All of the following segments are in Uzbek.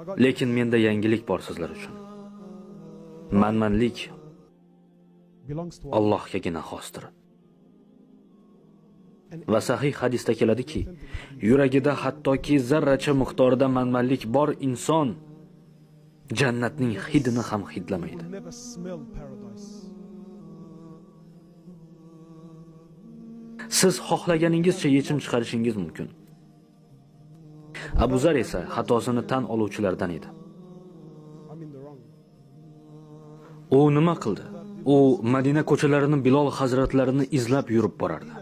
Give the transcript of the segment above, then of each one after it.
Lekin menda yangilik bor sizlar uchun. Manmanlik Allohgagina xosdir. Va sahih hadisda keladiki, yuragida hattoki zarracha miqdorida manmanlik bor inson jannatning hidini ham hidlamaydi. Siz xohlaganingizcha yechim chiqarishingiz mumkin. Abu Zar esa xatosini tan oluvchilardan edi. U nima qildi? U Madina ko'chalarini Bilol hazratlarini izlab yurib borardi.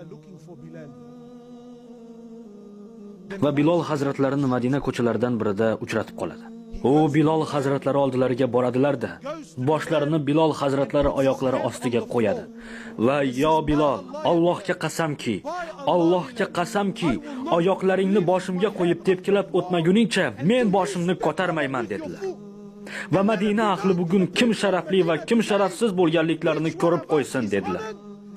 Va Bilol hazratlarini Madina ko'chalaridan birida uchratib qoladi. U Bilol hazratlari oldilariga boradilar-da, boshlarini Bilol hazratlari oyoqlari ostiga qo'yadi. Va yo Bilol, Allohga qasamki, oyoqlaringni boshimga qo'yib tepkilab o'tmaguningcha men boshimni ko'tarmayman dedilar. Va Madina ahli bugun kim sharafli va kim sharafsiz bo'lganliklarini ko'rib qo'ysin dedilar.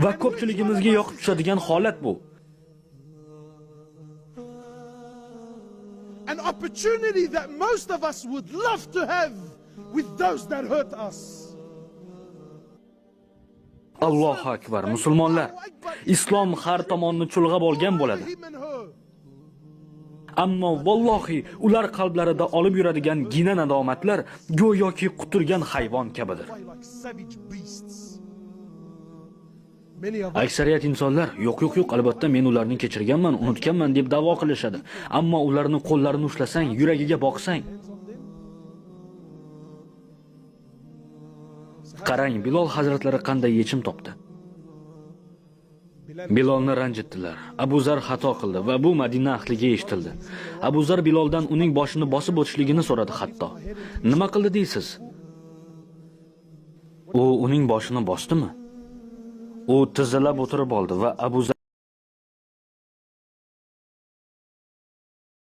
Va ko'pchiligimizga yoqib tushadigan holat bu. An opportunity that most of us would love to have with those that hurt us. Allohu akbar, musulmonlar. Islom har tomonni chulg'ab olgan bo'ladi. Ammo vallohi ular qalblarida olib yuradigan gina nadomatlar go'yoki quturgan hayvon kabidir. Aksariyat insonlar yo'q, albatta men ularni kechirganman, unutganman deb da'vo qilishadi. Ammo ularni qo'llarini ushlasang, yuragiga boqsang, qarang, Bilol hazratlari qanday yechim topdi. Bilolni ranjitdilar. Abu Zar xato qildi va bu Madina ahliga eshitildi. Abu Zar Biloldan uning boshini bosib o'tishligini so'radi hatto. Nima qildi deysiz? U uning boshini bosdimi? U tizilab o'tirib oldi va Abu Zar